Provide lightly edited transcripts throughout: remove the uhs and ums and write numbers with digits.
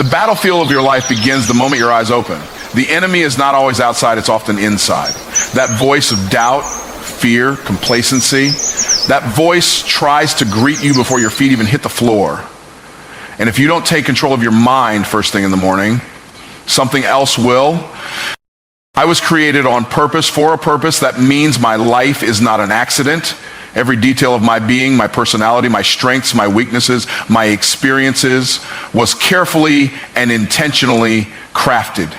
The battlefield of your life begins the moment your eyes open. The enemy is not always outside, it's often inside. That voice of doubt, fear, complacency, that voice tries to greet you before your feet even hit the floor. And if you don't take control of your mind first thing in the morning, something else will. I was created on purpose, for a purpose. That means my life is not an accident. Every detail of my being, my personality, my strengths, my weaknesses, my experiences was carefully and intentionally crafted.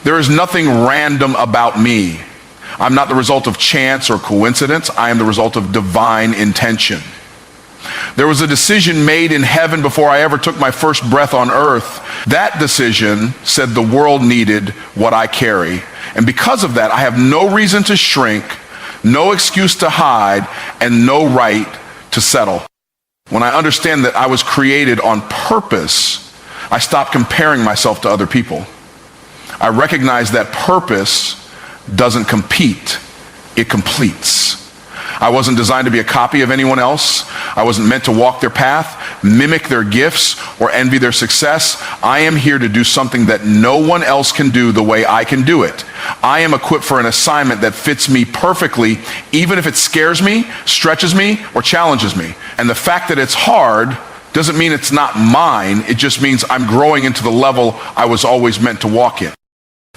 There is nothing random about me. I'm not the result of chance or coincidence. I am the result of divine intention. There was a decision made in heaven before I ever took my first breath on earth. That decision said the world needed what I carry. And because of that, I have no reason to shrink, no excuse to hide, and no right to settle. When I understand that I was created on purpose, I stop comparing myself to other people. I recognize that purpose doesn't compete, it completes. I wasn't designed to be a copy of anyone else. I wasn't meant to walk their path, mimic their gifts, or envy their success. I am here to do something that no one else can do the way I can do it. I am equipped for an assignment that fits me perfectly, even if it scares me, stretches me, or challenges me. And the fact that it's hard doesn't mean it's not mine. It just means I'm growing into the level I was always meant to walk in.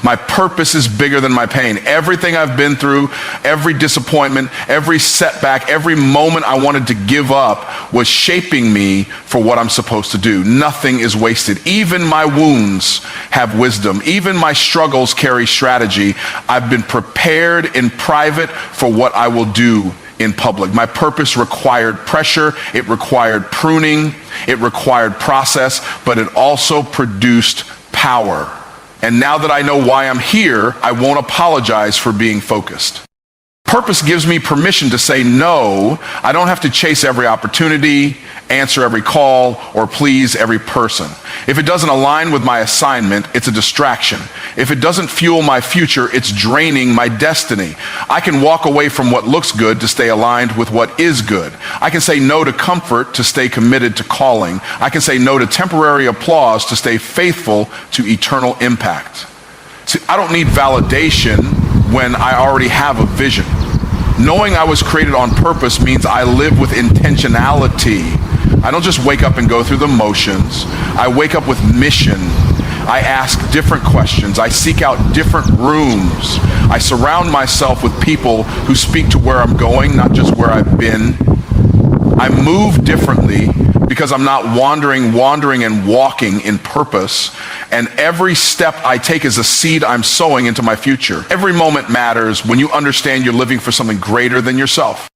My purpose is bigger than my pain. Everything I've been through, every disappointment, every setback, every moment I wanted to give up was shaping me for what I'm supposed to do. Nothing is wasted. Even my wounds have wisdom. Even my struggles carry strategy. I've been prepared in private for what I will do in public. My purpose required pressure. It required pruning. It required process, but it also produced power. And now that I know why I'm here, I won't apologize for being focused. Purpose gives me permission to say no. I don't have to chase every opportunity, answer every call, or please every person. If it doesn't align with my assignment, it's a distraction. If it doesn't fuel my future, it's draining my destiny. I can walk away from what looks good to stay aligned with what is good. I can say no to comfort to stay committed to calling. I can say no to temporary applause to stay faithful to eternal impact. See, I don't need validation when I already have a vision. Knowing I was created on purpose means I live with intentionality. I don't just wake up and go through the motions. I wake up with mission. I ask different questions. I seek out different rooms. I surround myself with people who speak to where I'm going, not just where I've been. I move differently because I'm not wandering and walking in purpose. And every step I take is a seed I'm sowing into my future. Every moment matters when you understand you're living for something greater than yourself.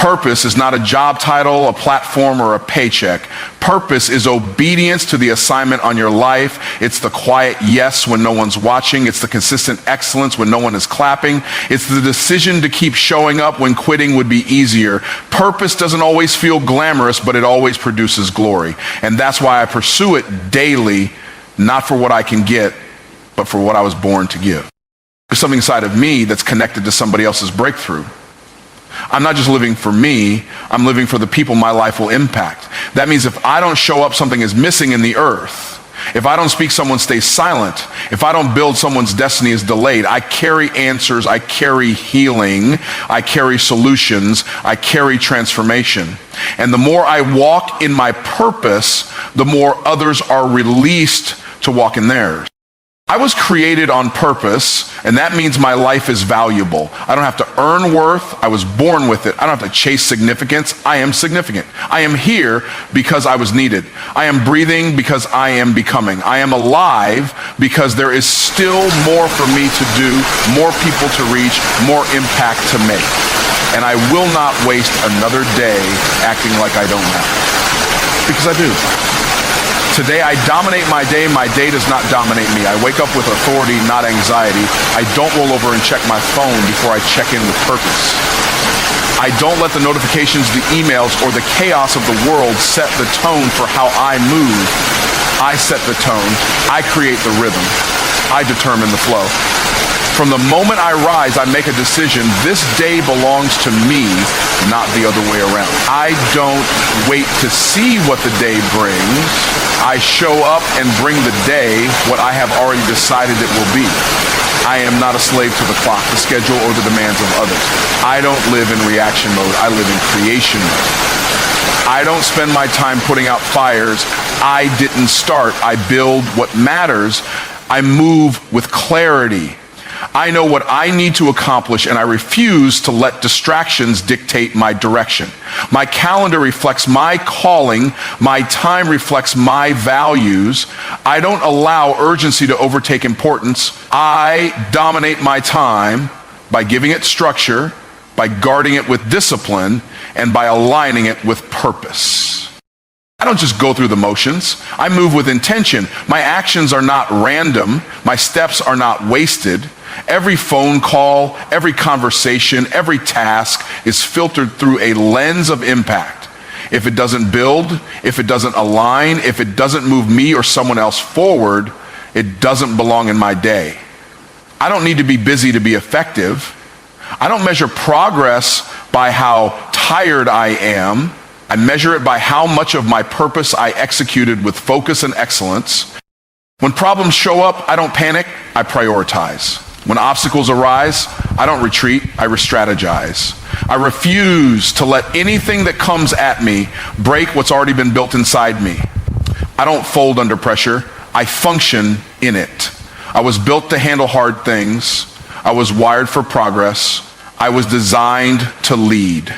Purpose is not a job title, a platform, or a paycheck. Purpose is obedience to the assignment on your life. It's the quiet yes when no one's watching. It's the consistent excellence when no one is clapping. It's the decision to keep showing up when quitting would be easier. Purpose doesn't always feel glamorous, but it always produces glory. And that's why I pursue it daily, not for what I can get, but for what I was born to give. There's something inside of me that's connected to somebody else's breakthrough. I'm not just living for me, I'm living for the people my life will impact. That means if I don't show up, something is missing in the earth. If I don't speak, someone stays silent. If I don't build, someone's destiny is delayed. I carry answers, I carry healing, I carry solutions, I carry transformation. And the more I walk in my purpose, the more others are released to walk in theirs. I was created on purpose, and that means my life is valuable. I don't have to earn worth. I was born with it. I don't have to chase significance. I am significant. I am here because I was needed. I am breathing because I am becoming. I am alive because there is still more for me to do, more people to reach, more impact to make. And I will not waste another day acting like I don't matter. Because I do. Today I dominate my day does not dominate me. I wake up with authority, not anxiety. I don't roll over and check my phone before I check in with purpose. I don't let the notifications, the emails, or the chaos of the world set the tone for how I move. I set the tone. I create the rhythm. I determine the flow. From the moment I rise, I make a decision. This day belongs to me, not the other way around. I don't wait to see what the day brings. I show up and bring the day what I have already decided it will be. I am not a slave to the clock, the schedule, or the demands of others. I don't live in reaction mode. I live in creation mode. I don't spend my time putting out fires I didn't start. I build what matters. I move with clarity. I know what I need to accomplish, and I refuse to let distractions dictate my direction. My calendar reflects my calling. My time reflects my values. I don't allow urgency to overtake importance. I dominate my time by giving it structure, by guarding it with discipline, and by aligning it with purpose. I don't just go through the motions. I move with intention. My actions are not random. My steps are not wasted. Every phone call, every conversation, every task is filtered through a lens of impact. If it doesn't build, if it doesn't align, if it doesn't move me or someone else forward, it doesn't belong in my day. I don't need to be busy to be effective. I don't measure progress by how tired I am. I measure it by how much of my purpose I executed with focus and excellence. When problems show up, I don't panic, I prioritize. When obstacles arise, I don't retreat, I re-strategize. I refuse to let anything that comes at me break what's already been built inside me. I don't fold under pressure, I function in it. I was built to handle hard things. I was wired for progress. I was designed to lead.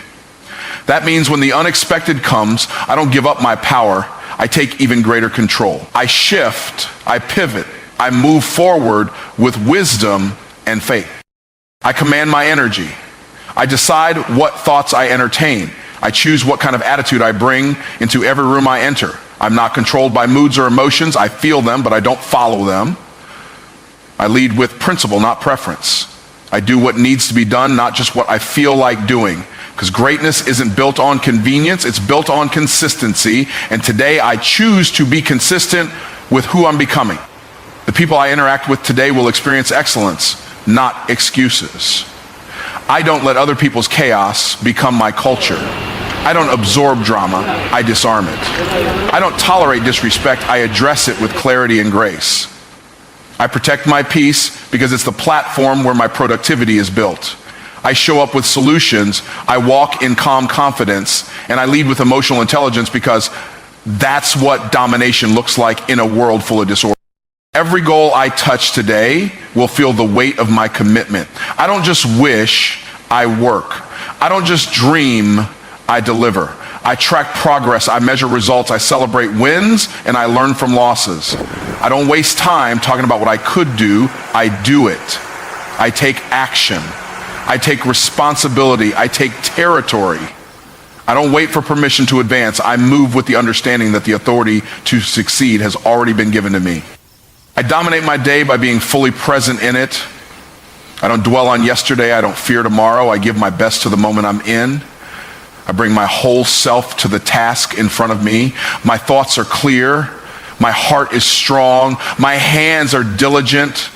That means when the unexpected comes, I don't give up my power. I take even greater control. I shift, I pivot, I move forward with wisdom and faith. I command my energy. I decide what thoughts I entertain. I choose what kind of attitude I bring into every room I enter. I'm not controlled by moods or emotions. I feel them, but I don't follow them. I lead with principle, not preference. I do what needs to be done, not just what I feel like doing. Because greatness isn't built on convenience, it's built on consistency. And today I choose to be consistent with who I'm becoming. The people I interact with today will experience excellence, not excuses. I don't let other people's chaos become my culture. I don't absorb drama, I disarm it. I don't tolerate disrespect, I address it with clarity and grace. I protect my peace because it's the platform where my productivity is built. I show up with solutions, I walk in calm confidence, and I lead with emotional intelligence because that's what domination looks like in a world full of disorder. Every goal I touch today will feel the weight of my commitment. I don't just wish, I work. I don't just dream, I deliver. I track progress, I measure results, I celebrate wins, and I learn from losses. I don't waste time talking about what I could do, I do it. I take action. I take responsibility. I take territory. I don't wait for permission to advance. I move with the understanding that the authority to succeed has already been given to me. I dominate my day by being fully present in it. I don't dwell on yesterday. I don't fear tomorrow. I give my best to the moment I'm in. I bring my whole self to the task in front of me. My thoughts are clear. My heart is strong. My hands are diligent.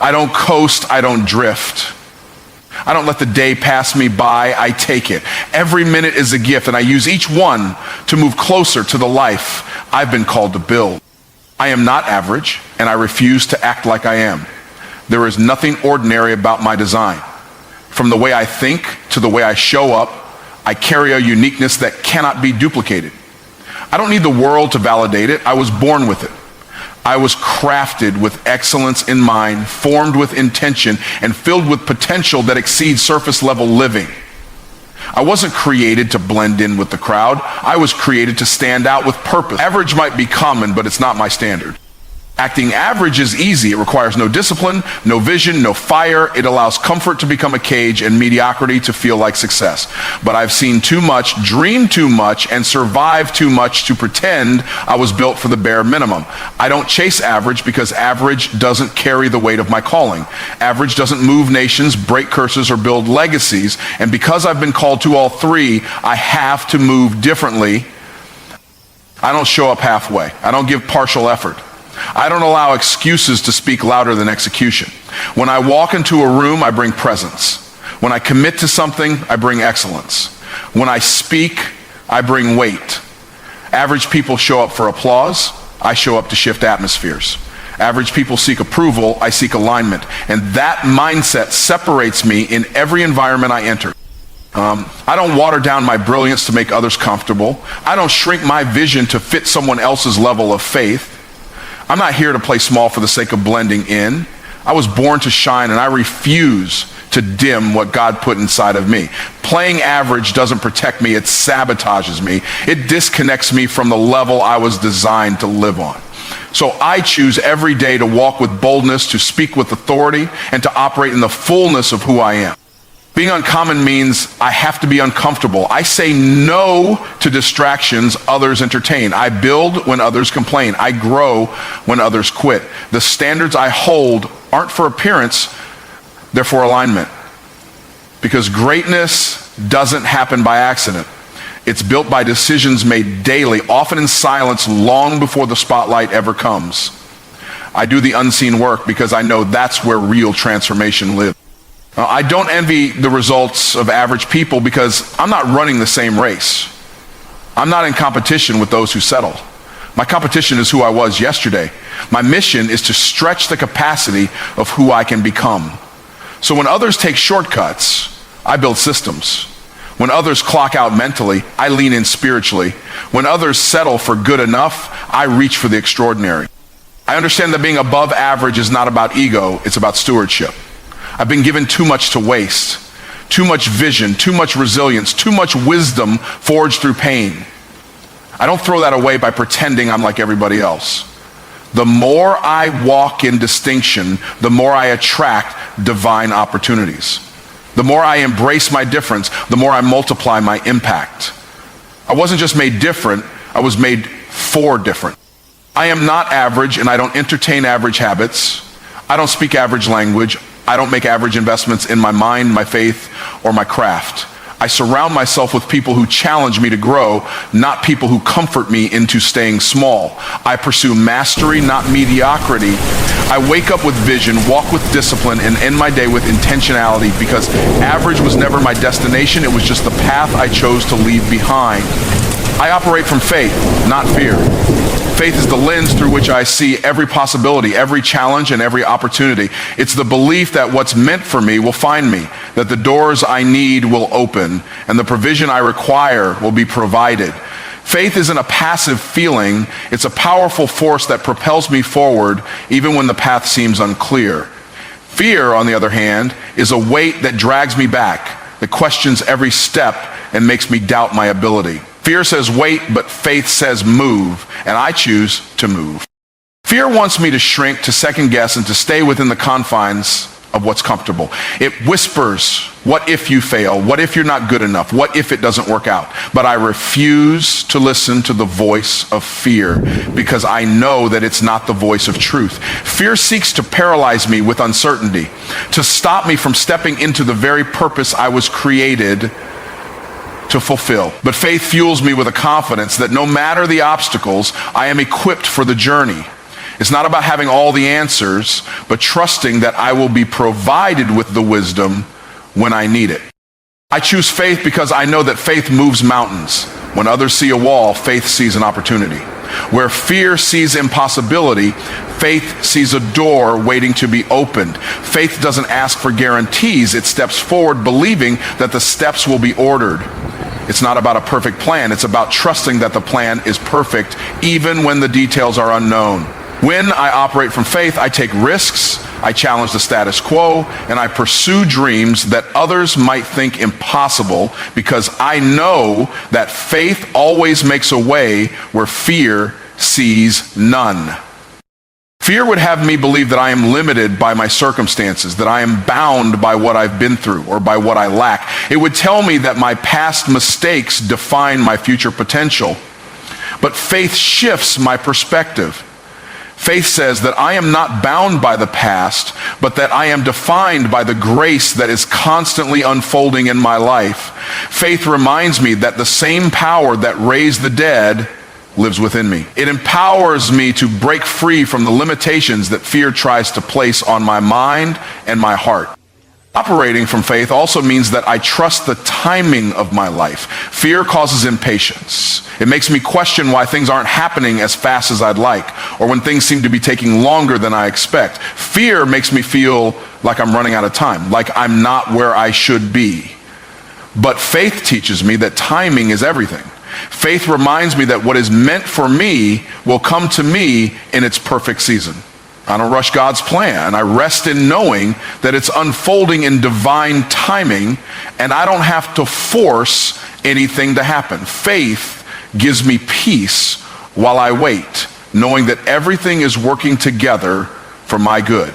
I don't coast. I don't drift. I don't let the day pass me by, I take it. Every minute is a gift, and I use each one to move closer to the life I've been called to build. I am not average, and I refuse to act like I am. There is nothing ordinary about my design. From the way I think to the way I show up, I carry a uniqueness that cannot be duplicated. I don't need the world to validate it. I was born with it. I was crafted with excellence in mind, formed with intention, and filled with potential that exceeds surface level living. I wasn't created to blend in with the crowd. I was created to stand out with purpose. Average might be common, but it's not my standard. Acting average is easy. It requires no discipline, no vision, no fire. It allows comfort to become a cage and mediocrity to feel like success. But I've seen too much, dreamed too much, and survived too much to pretend I was built for the bare minimum. I don't chase average because average doesn't carry the weight of my calling. Average doesn't move nations, break curses, or build legacies. And because I've been called to all three, I have to move differently. I don't show up halfway. I don't give partial effort. I don't allow excuses to speak louder than execution. When I walk into a room, I bring presence. When I commit to something, I bring excellence. When I speak, I bring weight. Average people show up for applause. I show up to shift atmospheres. Average people seek approval, I seek alignment. And that mindset separates me in every environment I enter. I don't water down my brilliance to make others comfortable. I don't shrink my vision to fit someone else's level of faith. I'm not here to play small for the sake of blending in. I was born to shine, and I refuse to dim what God put inside of me. Playing average doesn't protect me, it sabotages me. It disconnects me from the level I was designed to live on. So I choose every day to walk with boldness, to speak with authority, and to operate in the fullness of who I am. Being uncommon means I have to be uncomfortable. I say no to distractions others entertain. I build when others complain. I grow when others quit. The standards I hold aren't for appearance, they're for alignment. Because greatness doesn't happen by accident. It's built by decisions made daily, often in silence, long before the spotlight ever comes. I do the unseen work because I know that's where real transformation lives. I don't envy the results of average people because I'm not running the same race. I'm not in competition with those who settled. My competition is who I was yesterday. My mission is to stretch the capacity of who I can become. So when others take shortcuts, I build systems. When others clock out mentally, I lean in spiritually. When others settle for good enough, I reach for the extraordinary. I understand that being above average is not about ego, it's about stewardship. I've been given too much to waste, too much vision, too much resilience, too much wisdom forged through pain. I don't throw that away by pretending I'm like everybody else. The more I walk in distinction, the more I attract divine opportunities. The more I embrace my difference, the more I multiply my impact. I wasn't just made different, I was made for different. I am not average, and I don't entertain average habits. I don't speak average language. I don't make average investments in my mind, my faith, or my craft. I surround myself with people who challenge me to grow, not people who comfort me into staying small. I pursue mastery, not mediocrity. I wake up with vision, walk with discipline, and end my day with intentionality because average was never my destination. It was just the path I chose to leave behind. I operate from faith, not fear. Faith is the lens through which I see every possibility, every challenge, and every opportunity. It's the belief that what's meant for me will find me, that the doors I need will open, and the provision I require will be provided. Faith isn't a passive feeling, it's a powerful force that propels me forward even when the path seems unclear. Fear, on the other hand, is a weight that drags me back, that questions every step and makes me doubt my ability. Fear says wait, but faith says move, and I choose to move. Fear wants me to shrink, to second guess, and to stay within the confines of what's comfortable. It whispers, what if you fail? What if you're not good enough? What if it doesn't work out? But I refuse to listen to the voice of fear because I know that it's not the voice of truth. Fear seeks to paralyze me with uncertainty, to stop me from stepping into the very purpose I was created to fulfill. But faith fuels me with a confidence that no matter the obstacles, I am equipped for the journey. It's not about having all the answers, but trusting that I will be provided with the wisdom when I need it. I choose faith because I know that faith moves mountains. When others see a wall, faith sees an opportunity. Where fear sees impossibility, faith sees a door waiting to be opened. Faith doesn't ask for guarantees. It steps forward believing that the steps will be ordered. It's not about a perfect plan. It's about trusting that the plan is perfect, even when the details are unknown. When I operate from faith, I take risks, I challenge the status quo, and I pursue dreams that others might think impossible because I know that faith always makes a way where fear sees none. Fear would have me believe that I am limited by my circumstances, that I am bound by what I've been through or by what I lack. It would tell me that my past mistakes define my future potential. But faith shifts my perspective. Faith says that I am not bound by the past, but that I am defined by the grace that is constantly unfolding in my life. Faith reminds me that the same power that raised the dead lives within me. It empowers me to break free from the limitations that fear tries to place on my mind and my heart. Operating from faith also means that I trust the timing of my life. Fear causes impatience. It makes me question why things aren't happening as fast as I'd like, or when things seem to be taking longer than I expect. Fear makes me feel like I'm running out of time, like I'm not where I should be. But faith teaches me that timing is everything. Faith reminds me that what is meant for me will come to me in its perfect season. I don't rush God's plan. I rest in knowing that it's unfolding in divine timing, and I don't have to force anything to happen. Faith gives me peace while I wait, knowing that everything is working together for my good.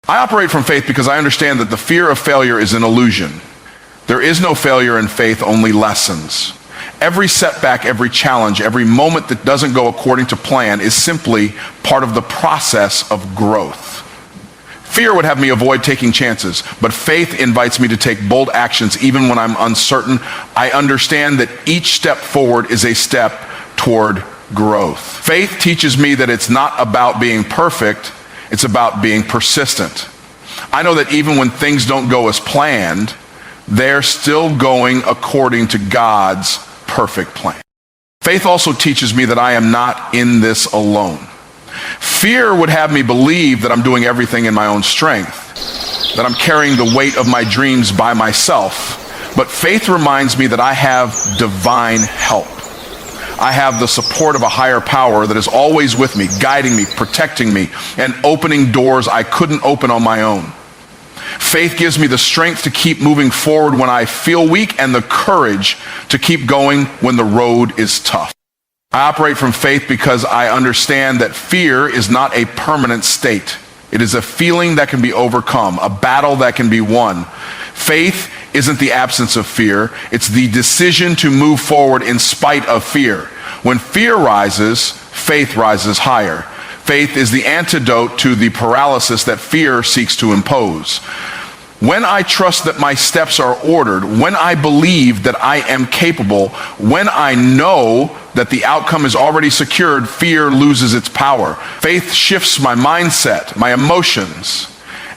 I operate from faith because I understand that the fear of failure is an illusion. There is no failure in faith, only lessons. Every setback, every challenge, every moment that doesn't go according to plan is simply part of the process of growth. Fear would have me avoid taking chances, but faith invites me to take bold actions even when I'm uncertain. I understand that each step forward is a step toward growth. Faith teaches me that it's not about being perfect, it's about being persistent. I know that even when things don't go as planned, they're still going according to God's perfect plan. Faith also teaches me that I am not in this alone. Fear would have me believe that I'm doing everything in my own strength, that I'm carrying the weight of my dreams by myself. But faith reminds me that I have divine help. I have the support of a higher power that is always with me, guiding me, protecting me, and opening doors I couldn't open on my own. Faith gives me the strength to keep moving forward when I feel weak and the courage to keep going when the road is tough. I operate from faith because I understand that fear is not a permanent state. It is a feeling that can be overcome, a battle that can be won. Faith isn't the absence of fear. It's the decision to move forward in spite of fear. When fear rises, faith rises higher. Faith is the antidote to the paralysis that fear seeks to impose. When I trust that my steps are ordered, when I believe that I am capable, when I know that the outcome is already secured, fear loses its power. Faith shifts my mindset, my emotions,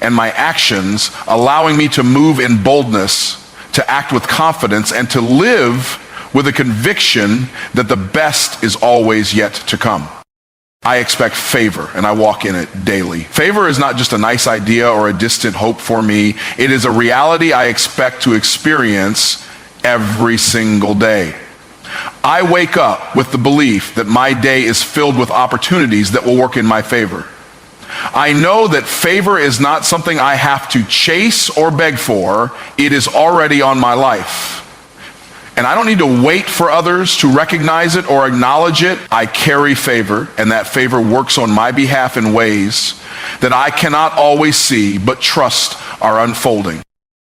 and my actions, allowing me to move in boldness, to act with confidence, and to live with a conviction that the best is always yet to come. I expect favor, and I walk in it daily. Favor is not just a nice idea or a distant hope for me. It is a reality I expect to experience every single day. I wake up with the belief that my day is filled with opportunities that will work in my favor. I know that favor is not something I have to chase or beg for. It is already on my life. And I don't need to wait for others to recognize it or acknowledge it. I carry favor, and that favor works on my behalf in ways that I cannot always see, but trust are unfolding.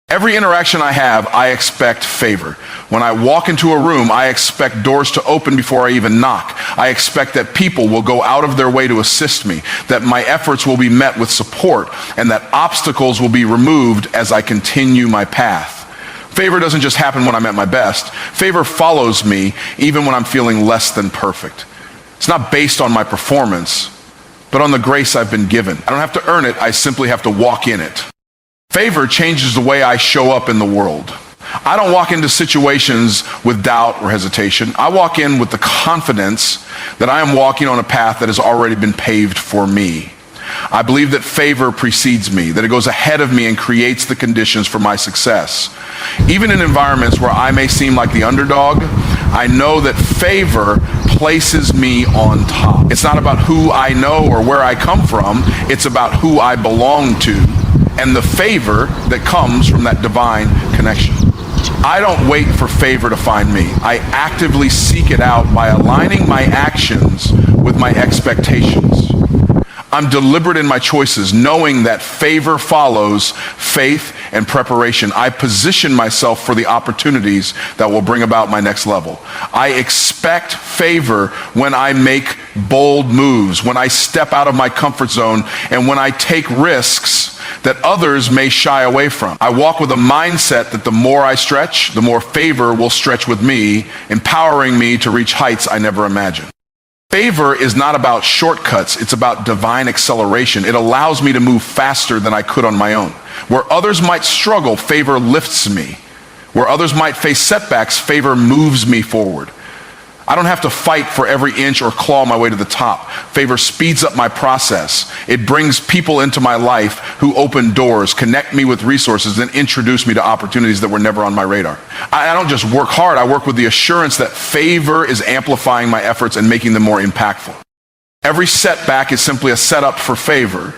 Every interaction I have, I expect favor. When I walk into a room, I expect doors to open before I even knock. I expect that people will go out of their way to assist me, that my efforts will be met with support, and that obstacles will be removed as I continue my path. Favor doesn't just happen when I'm at my best. Favor follows me even when I'm feeling less than perfect. It's not based on my performance, but on the grace I've been given. I don't have to earn it, I simply have to walk in it. Favor changes the way I show up in the world. I don't walk into situations with doubt or hesitation. I walk in with the confidence that I am walking on a path that has already been paved for me. I believe that favor precedes me, that it goes ahead of me and creates the conditions for my success. Even in environments where I may seem like the underdog, I know that favor places me on top. It's not about who I know or where I come from, it's about who I belong to and the favor that comes from that divine connection. I don't wait for favor to find me. I actively seek it out by aligning my actions with my expectations. I'm deliberate in my choices, knowing that favor follows faith and preparation. I position myself for the opportunities that will bring about my next level. I expect favor when I make bold moves, when I step out of my comfort zone, and when I take risks that others may shy away from. I walk with a mindset that the more I stretch, the more favor will stretch with me, empowering me to reach heights I never imagined. Favor is not about shortcuts, it's about divine acceleration. It allows me to move faster than I could on my own. Where others might struggle, favor lifts me. Where others might face setbacks, favor moves me forward. I don't have to fight for every inch or claw my way to the top. Favor speeds up my process. It brings people into my life who open doors, connect me with resources, and introduce me to opportunities that were never on my radar. I don't just work hard, I work with the assurance that favor is amplifying my efforts and making them more impactful. Every setback is simply a setup for favor.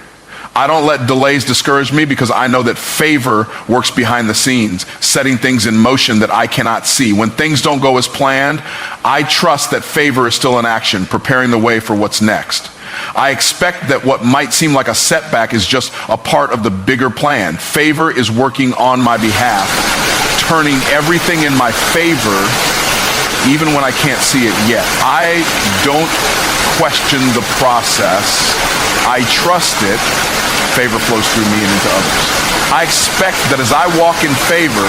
I don't let delays discourage me because I know that favor works behind the scenes, setting things in motion that I cannot see. When things don't go as planned, I trust that favor is still in action, preparing the way for what's next. I expect that what might seem like a setback is just a part of the bigger plan. Favor is working on my behalf, turning everything in my favor, even when I can't see it yet. I don't question the process. I trust it. Favor flows through me and into others. I expect that as I walk in favor,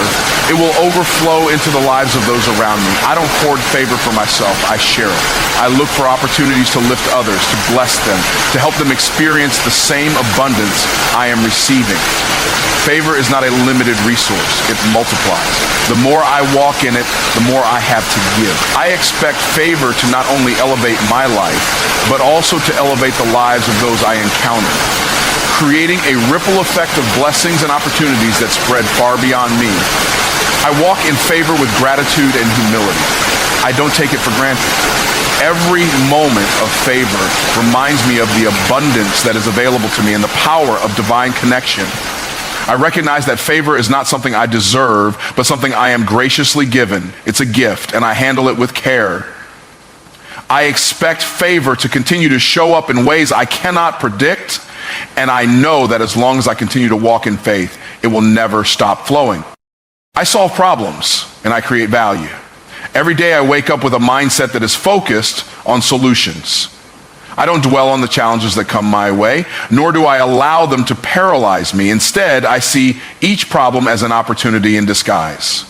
it will overflow into the lives of those around me. I don't hoard favor for myself, I share it. I look for opportunities to lift others, to bless them, to help them experience the same abundance I am receiving. Favor is not a limited resource, it multiplies. The more I walk in it, the more I have to give. I expect favor to not only elevate my life, but also to elevate the lives of those I encounter, creating a ripple effect of blessings and opportunities that spread far beyond me. I walk in favor with gratitude and humility. I don't take it for granted. Every moment of favor reminds me of the abundance that is available to me and the power of divine connection. I recognize that favor is not something I deserve, but something I am graciously given. It's a gift, and I handle it with care. I expect favor to continue to show up in ways I cannot predict, and I know that as long as I continue to walk in faith, it will never stop flowing. I solve problems, and I create value. Every day I wake up with a mindset that is focused on solutions. I don't dwell on the challenges that come my way, nor do I allow them to paralyze me. Instead, I see each problem as an opportunity in disguise.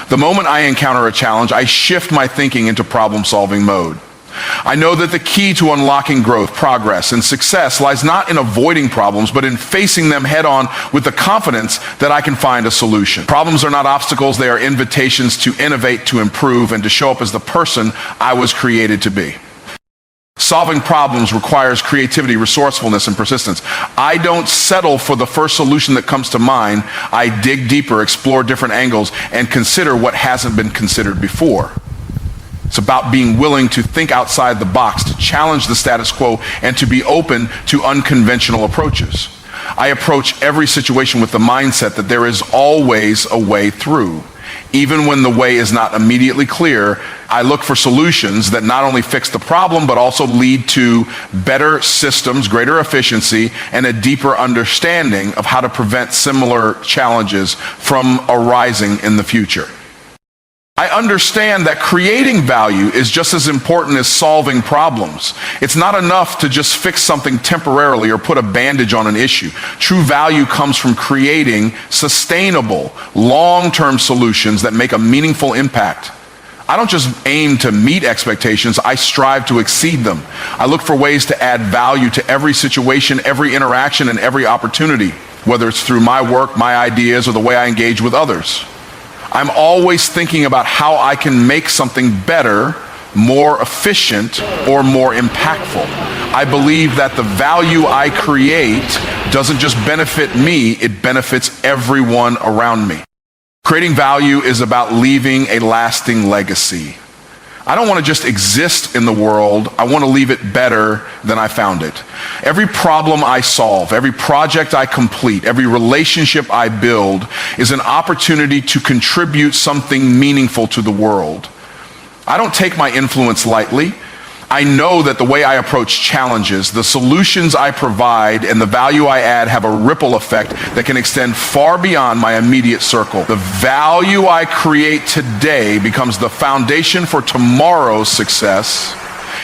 The moment I encounter a challenge, I shift my thinking into problem-solving mode. I know that the key to unlocking growth, progress, and success lies not in avoiding problems, but in facing them head-on with the confidence that I can find a solution. Problems are not obstacles, they are invitations to innovate, to improve, and to show up as the person I was created to be. Solving problems requires creativity, resourcefulness, and persistence. I don't settle for the first solution that comes to mind. I dig deeper, explore different angles, and consider what hasn't been considered before. It's about being willing to think outside the box, to challenge the status quo, and to be open to unconventional approaches. I approach every situation with the mindset that there is always a way through. Even when the way is not immediately clear, I look for solutions that not only fix the problem, but also lead to better systems, greater efficiency, and a deeper understanding of how to prevent similar challenges from arising in the future. I understand that creating value is just as important as solving problems. It's not enough to just fix something temporarily or put a bandage on an issue. True value comes from creating sustainable, long-term solutions that make a meaningful impact. I don't just aim to meet expectations, I strive to exceed them. I look for ways to add value to every situation, every interaction, and every opportunity, whether it's through my work, my ideas, or the way I engage with others. I'm always thinking about how I can make something better, more efficient, or more impactful. I believe that the value I create doesn't just benefit me, it benefits everyone around me. Creating value is about leaving a lasting legacy. I don't want to just exist in the world, I want to leave it better than I found it. Every problem I solve, every project I complete, every relationship I build is an opportunity to contribute something meaningful to the world. I don't take my influence lightly. I know that the way I approach challenges, the solutions I provide, and the value I add have a ripple effect that can extend far beyond my immediate circle. The value I create today becomes the foundation for tomorrow's success,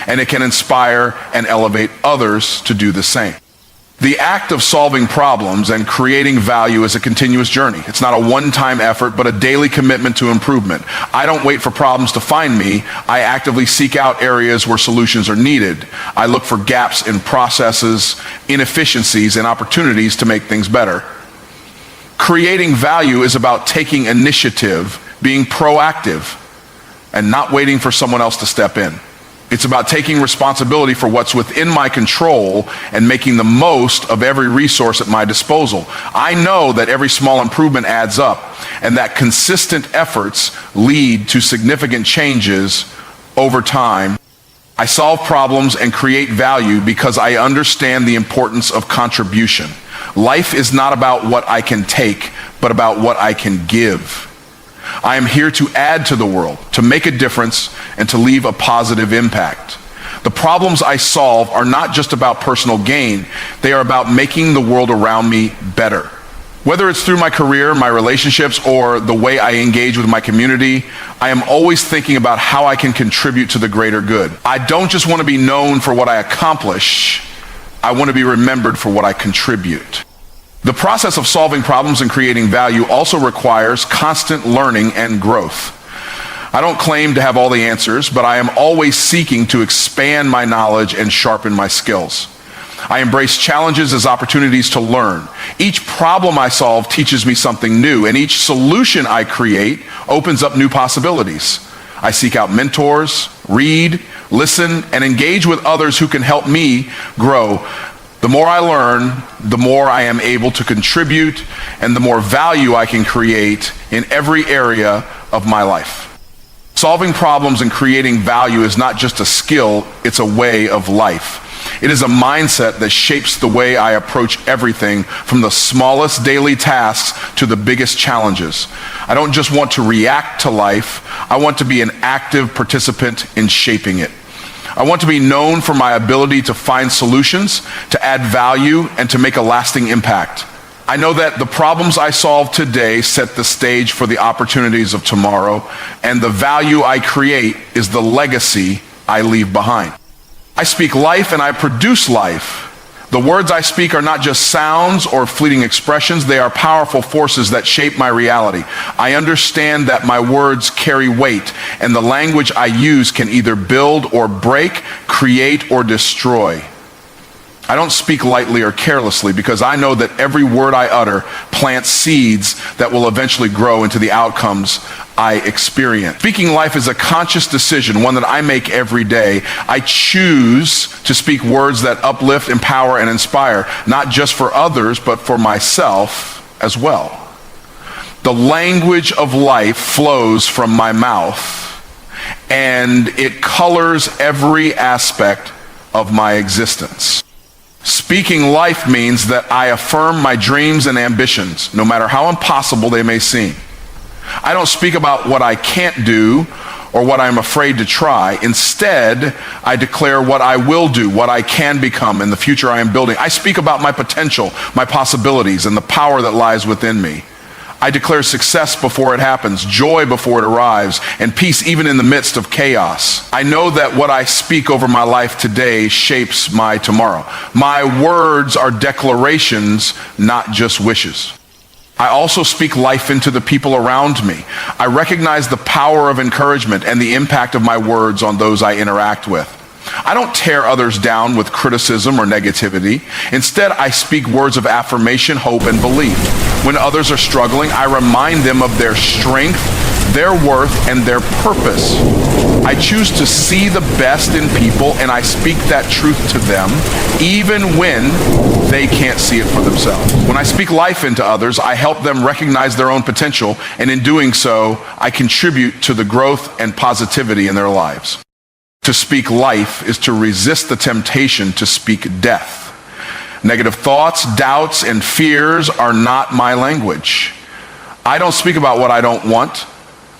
and it can inspire and elevate others to do the same. The act of solving problems and creating value is a continuous journey. It's not a one-time effort, but a daily commitment to improvement. I don't wait for problems to find me. I actively seek out areas where solutions are needed. I look for gaps in processes, inefficiencies, and opportunities to make things better. Creating value is about taking initiative, being proactive, and not waiting for someone else to step in. It's about taking responsibility for what's within my control and making the most of every resource at my disposal. I know that every small improvement adds up and that consistent efforts lead to significant changes over time. I solve problems and create value because I understand the importance of contribution. Life is not about what I can take, but about what I can give. I am here to add to the world, to make a difference, and to leave a positive impact. The problems I solve are not just about personal gain. They are about making the world around me better. Whether it's through my career, my relationships, or the way I engage with my community, I am always thinking about how I can contribute to the greater good. I don't just want to be known for what I accomplish. I want to be remembered for what I contribute. The process of solving problems and creating value also requires constant learning and growth. I don't claim to have all the answers, but I am always seeking to expand my knowledge and sharpen my skills. I embrace challenges as opportunities to learn. Each problem I solve teaches me something new, and each solution I create opens up new possibilities. I seek out mentors, read, listen, and engage with others who can help me grow. The more I learn, the more I am able to contribute and the more value I can create in every area of my life. Solving problems and creating value is not just a skill, it's a way of life. It is a mindset that shapes the way I approach everything from the smallest daily tasks to the biggest challenges. I don't just want to react to life, I want to be an active participant in shaping it. I want to be known for my ability to find solutions, to add value, and to make a lasting impact. I know that the problems I solve today set the stage for the opportunities of tomorrow, and the value I create is the legacy I leave behind. I speak life and I produce life. The words I speak are not just sounds or fleeting expressions, they are powerful forces that shape my reality. I understand that my words carry weight, and the language I use can either build or break, create or destroy. I don't speak lightly or carelessly because I know that every word I utter plants seeds that will eventually grow into the outcomes I experience. Speaking life is a conscious decision, one that I make every day. I choose to speak words that uplift, empower, and inspire, not just for others, but for myself as well. The language of life flows from my mouth, and it colors every aspect of my existence. Speaking life means that I affirm my dreams and ambitions, no matter how impossible they may seem. I don't speak about what I can't do or what I'm afraid to try. Instead, I declare what I will do, what I can become, and the future I am building. I speak about my potential, my possibilities, and the power that lies within me. I declare success before it happens, joy before it arrives, and peace even in the midst of chaos. I know that what I speak over my life today shapes my tomorrow. My words are declarations, not just wishes. I also speak life into the people around me. I recognize the power of encouragement and the impact of my words on those I interact with. I don't tear others down with criticism or negativity. Instead, I speak words of affirmation, hope, and belief. When others are struggling, I remind them of their strength, their worth, and their purpose. I choose to see the best in people, and I speak that truth to them, even when they can't see it for themselves. When I speak life into others, I help them recognize their own potential, and in doing so, I contribute to the growth and positivity in their lives. To speak life is to resist the temptation to speak death. Negative thoughts, doubts, and fears are not my language. I don't speak about what I don't want.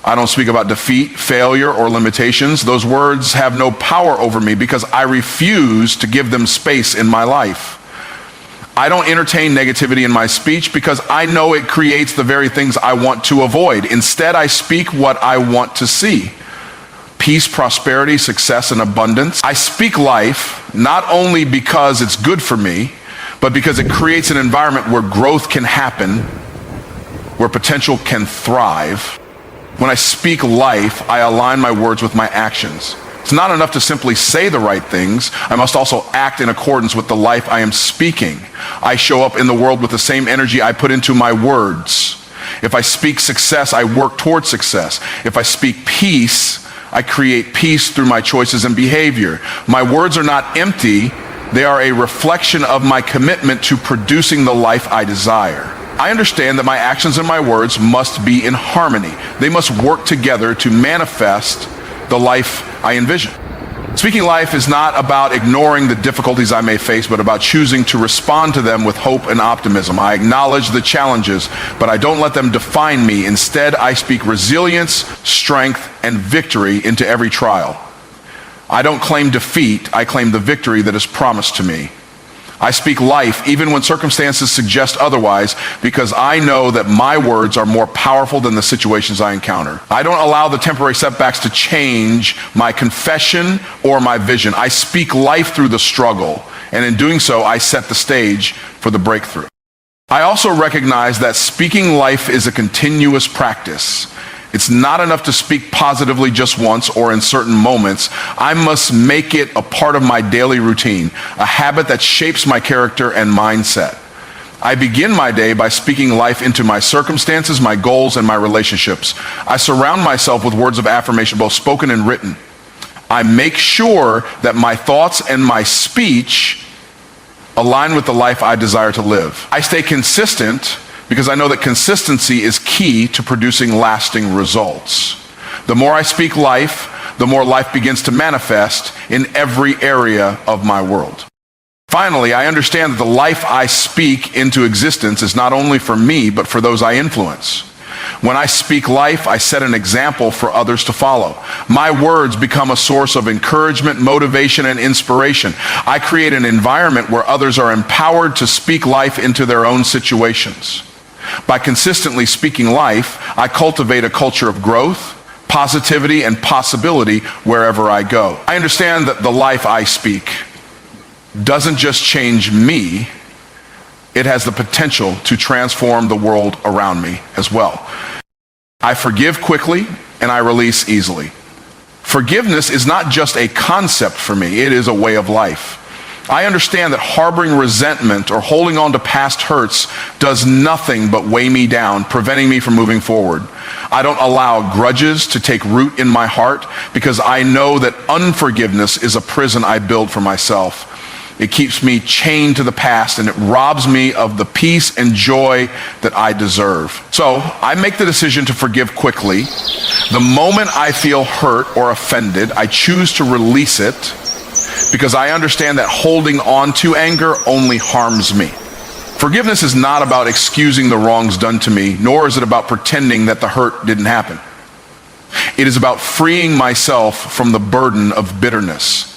I don't speak about defeat, failure, or limitations. Those words have no power over me because I refuse to give them space in my life. I don't entertain negativity in my speech because I know it creates the very things I want to avoid. Instead, I speak what I want to see. Peace, prosperity, success, and abundance. I speak life not only because it's good for me, but because it creates an environment where growth can happen, where potential can thrive. When I speak life, I align my words with my actions. It's not enough to simply say the right things. I must also act in accordance with the life I am speaking. I show up in the world with the same energy I put into my words. If I speak success, I work towards success. If I speak peace, I create peace through my choices and behavior. My words are not empty. They are a reflection of my commitment to producing the life I desire. I understand that my actions and my words must be in harmony. They must work together to manifest the life I envision. Speaking life is not about ignoring the difficulties I may face, but about choosing to respond to them with hope and optimism. I acknowledge the challenges, but I don't let them define me. Instead, I speak resilience, strength, and victory into every trial. I don't claim defeat, I claim the victory that is promised to me. I speak life even when circumstances suggest otherwise, because I know that my words are more powerful than the situations I encounter. I don't allow the temporary setbacks to change my confession or my vision. I speak life through the struggle, and in doing so, I set the stage for the breakthrough. I also recognize that speaking life is a continuous practice. It's not enough to speak positively just once or in certain moments. I must make it a part of my daily routine, a habit that shapes my character and mindset. I begin my day by speaking life into my circumstances, my goals, and my relationships. I surround myself with words of affirmation, both spoken and written. I make sure that my thoughts and my speech align with the life I desire to live. I stay consistent because I know that consistency is key to producing lasting results. The more I speak life, the more life begins to manifest in every area of my world. Finally, I understand that the life I speak into existence is not only for me, but for those I influence. When I speak life, I set an example for others to follow. My words become a source of encouragement, motivation, and inspiration. I create an environment where others are empowered to speak life into their own situations. By consistently speaking life, I cultivate a culture of growth, positivity, and possibility wherever I go. I understand that the life I speak doesn't just change me, it has the potential to transform the world around me as well. I forgive quickly and I release easily. Forgiveness is not just a concept for me, it is a way of life. I understand that harboring resentment or holding on to past hurts does nothing but weigh me down, preventing me from moving forward. I don't allow grudges to take root in my heart because I know that unforgiveness is a prison I build for myself. It keeps me chained to the past and it robs me of the peace and joy that I deserve. So I make the decision to forgive quickly. The moment I feel hurt or offended, I choose to release it, because I understand that holding on to anger only harms me. Forgiveness is not about excusing the wrongs done to me, nor is it about pretending that the hurt didn't happen. It is about freeing myself from the burden of bitterness.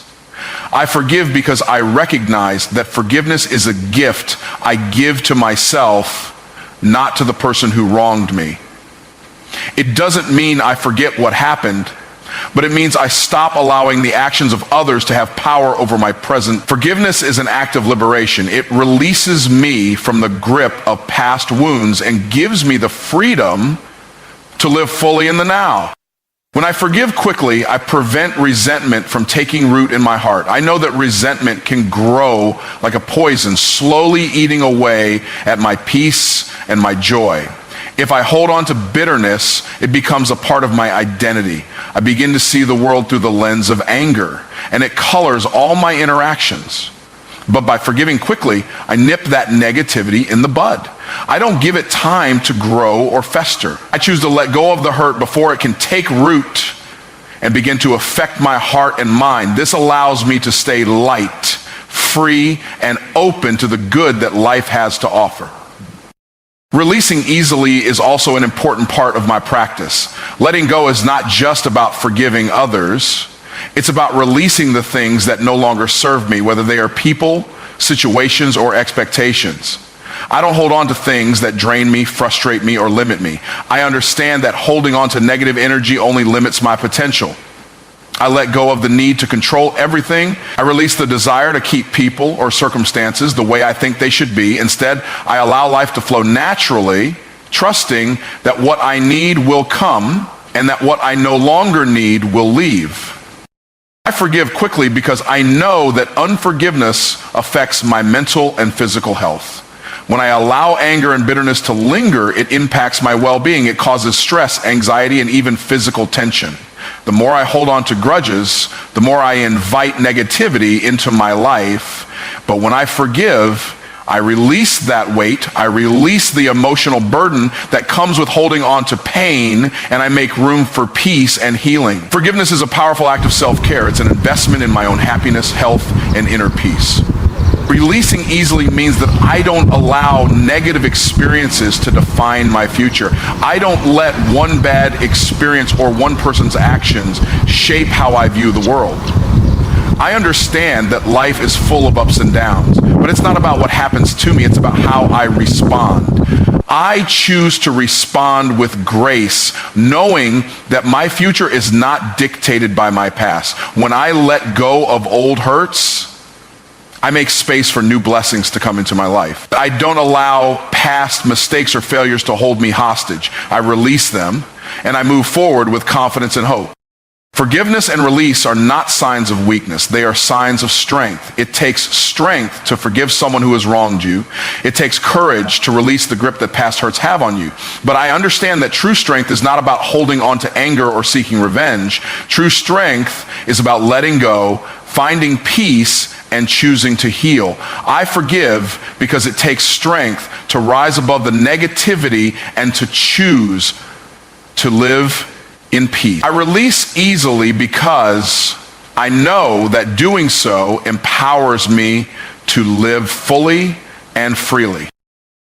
I forgive because I recognize that forgiveness is a gift I give to myself, not to the person who wronged me. It doesn't mean I forget what happened, but it means I stop allowing the actions of others to have power over my present. Forgiveness is an act of liberation. It releases me from the grip of past wounds and gives me the freedom to live fully in the now. When I forgive quickly, I prevent resentment from taking root in my heart. I know that resentment can grow like a poison, slowly eating away at my peace and my joy. If I hold on to bitterness, it becomes a part of my identity. I begin to see the world through the lens of anger, and it colors all my interactions. But by forgiving quickly, I nip that negativity in the bud. I don't give it time to grow or fester. I choose to let go of the hurt before it can take root and begin to affect my heart and mind. This allows me to stay light, free, and open to the good that life has to offer. Releasing easily is also an important part of my practice. Letting go is not just about forgiving others. It's about releasing the things that no longer serve me, whether they are people, situations, or expectations. I don't hold on to things that drain me, frustrate me, or limit me. I understand that holding on to negative energy only limits my potential. I let go of the need to control everything. I release the desire to keep people or circumstances the way I think they should be. Instead, I allow life to flow naturally, trusting that what I need will come and that what I no longer need will leave. I forgive quickly because I know that unforgiveness affects my mental and physical health. When I allow anger and bitterness to linger, it impacts my well-being. It causes stress, anxiety, and even physical tension. The more I hold on to grudges, the more I invite negativity into my life. But when I forgive, I release that weight. I release the emotional burden that comes with holding on to pain, and I make room for peace and healing. Forgiveness is a powerful act of self-care. It's an investment in my own happiness, health, and inner peace. Releasing easily means that I don't allow negative experiences to define my future. I don't let one bad experience or one person's actions shape how I view the world. I understand that life is full of ups and downs, but it's not about what happens to me, it's about how I respond. I choose to respond with grace, knowing that my future is not dictated by my past. When I let go of old hurts, I make space for new blessings to come into my life. I don't allow past mistakes or failures to hold me hostage. I release them, and I move forward with confidence and hope. Forgiveness and release are not signs of weakness. They are signs of strength. It takes strength to forgive someone who has wronged you. It takes courage to release the grip that past hurts have on you. But I understand that true strength is not about holding on to anger or seeking revenge. True strength is about letting go, finding peace, and choosing to heal. I forgive because it takes strength to rise above the negativity and to choose to live in peace. I release easily because I know that doing so empowers me to live fully and freely.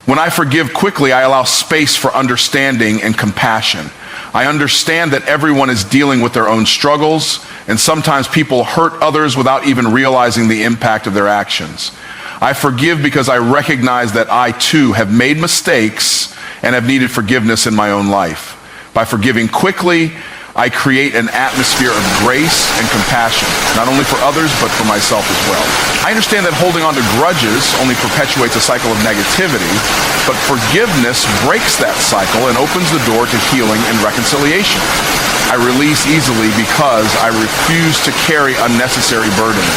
When I forgive quickly, I allow space for understanding and compassion. I understand that everyone is dealing with their own struggles, and sometimes people hurt others without even realizing the impact of their actions. I forgive because I recognize that I too have made mistakes and have needed forgiveness in my own life. By forgiving quickly, I create an atmosphere of grace and compassion, not only for others, but for myself as well. I understand that holding on to grudges only perpetuates a cycle of negativity, but forgiveness breaks that cycle and opens the door to healing and reconciliation. I release easily because I refuse to carry unnecessary burdens.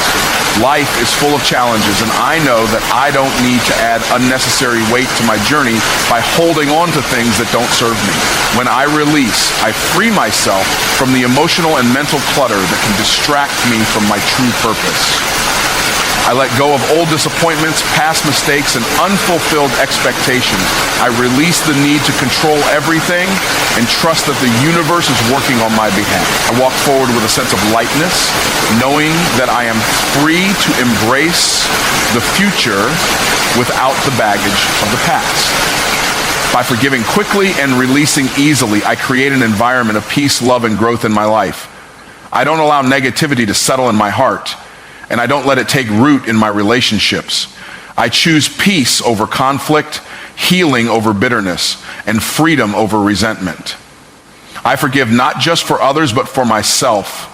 Life is full of challenges, and I know that I don't need to add unnecessary weight to my journey by holding on to things that don't serve me. When I release, I free myself from the emotional and mental clutter that can distract me from my true purpose. I let go of old disappointments, past mistakes, and unfulfilled expectations. I release the need to control everything and trust that the universe is working on my behalf. I walk forward with a sense of lightness, knowing that I am free to embrace the future without the baggage of the past. By forgiving quickly and releasing easily, I create an environment of peace, love, and growth in my life. I don't allow negativity to settle in my heart, and I don't let it take root in my relationships. I choose peace over conflict, healing over bitterness, and freedom over resentment. I forgive not just for others, but for myself.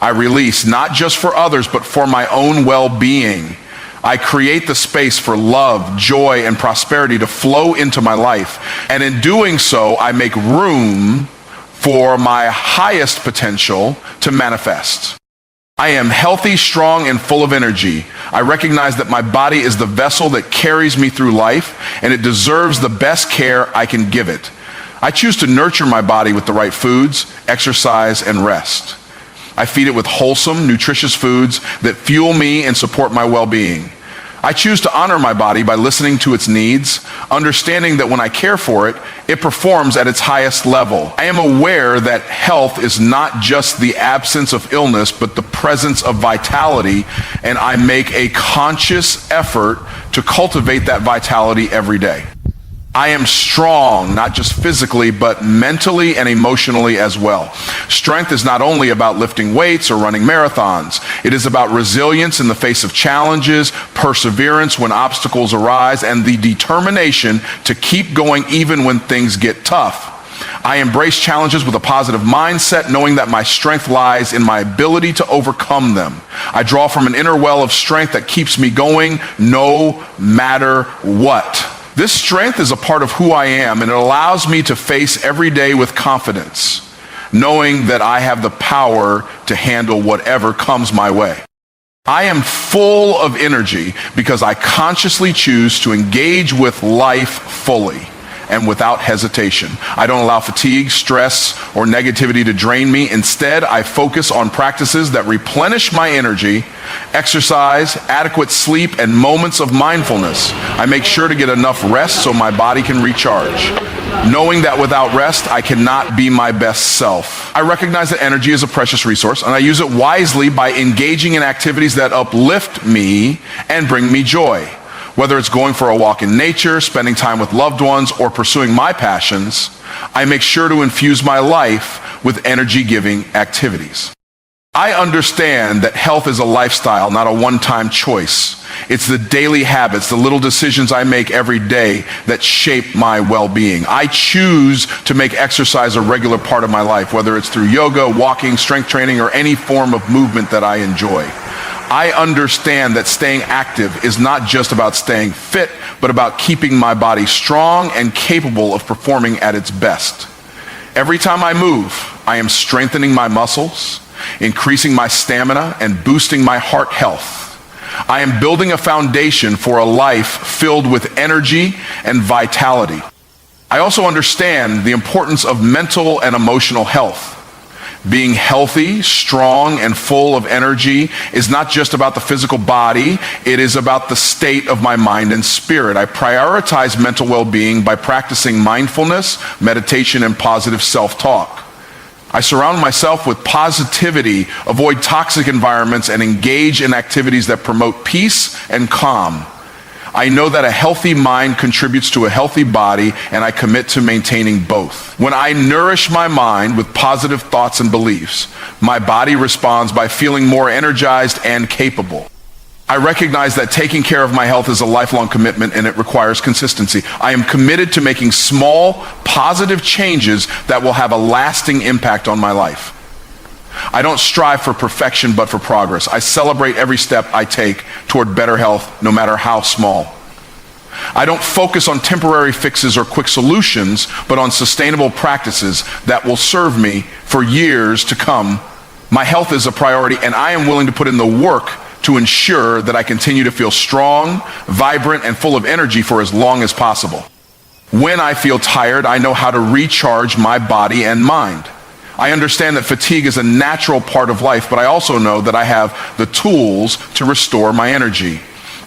I release not just for others, but for my own well-being. I create the space for love, joy, and prosperity to flow into my life. And in doing so, I make room for my highest potential to manifest. I am healthy, strong, and full of energy. I recognize that my body is the vessel that carries me through life, and it deserves the best care I can give it. I choose to nurture my body with the right foods, exercise, and rest. I feed it with wholesome, nutritious foods that fuel me and support my well-being. I choose to honor my body by listening to its needs, understanding that when I care for it, it performs at its highest level. I am aware that health is not just the absence of illness, but the presence of vitality, and I make a conscious effort to cultivate that vitality every day. I am strong, not just physically, but mentally and emotionally as well. Strength is not only about lifting weights or running marathons. It is about resilience in the face of challenges, perseverance when obstacles arise, and the determination to keep going even when things get tough. I embrace challenges with a positive mindset, knowing that my strength lies in my ability to overcome them. I draw from an inner well of strength that keeps me going no matter what. This strength is a part of who I am, and it allows me to face every day with confidence, knowing that I have the power to handle whatever comes my way. I am full of energy because I consciously choose to engage with life fully and without hesitation. I don't allow fatigue, stress, or negativity to drain me. Instead, I focus on practices that replenish my energy, exercise, adequate sleep, and moments of mindfulness. I make sure to get enough rest so my body can recharge, knowing that without rest, I cannot be my best self. I recognize that energy is a precious resource, and I use it wisely by engaging in activities that uplift me and bring me joy. Whether it's going for a walk in nature, spending time with loved ones, or pursuing my passions, I make sure to infuse my life with energy-giving activities. I understand that health is a lifestyle, not a one-time choice. It's the daily habits, the little decisions I make every day that shape my well-being. I choose to make exercise a regular part of my life, whether it's through yoga, walking, strength training, or any form of movement that I enjoy. I understand that staying active is not just about staying fit, but about keeping my body strong and capable of performing at its best. Every time I move, I am strengthening my muscles, increasing my stamina, and boosting my heart health. I am building a foundation for a life filled with energy and vitality. I also understand the importance of mental and emotional health. Being healthy, strong, and full of energy is not just about the physical body, it is about the state of my mind and spirit. I prioritize mental well-being by practicing mindfulness, meditation, and positive self-talk. I surround myself with positivity, avoid toxic environments, and engage in activities that promote peace and calm. I know that a healthy mind contributes to a healthy body, and I commit to maintaining both. When I nourish my mind with positive thoughts and beliefs, my body responds by feeling more energized and capable. I recognize that taking care of my health is a lifelong commitment, and it requires consistency. I am committed to making small, positive changes that will have a lasting impact on my life. I don't strive for perfection, but for progress. I celebrate every step I take toward better health, no matter how small. I don't focus on temporary fixes or quick solutions, but on sustainable practices that will serve me for years to come. My health is a priority, and I am willing to put in the work to ensure that I continue to feel strong, vibrant, and full of energy for as long as possible. When I feel tired, I know how to recharge my body and mind. I understand that fatigue is a natural part of life, but I also know that I have the tools to restore my energy.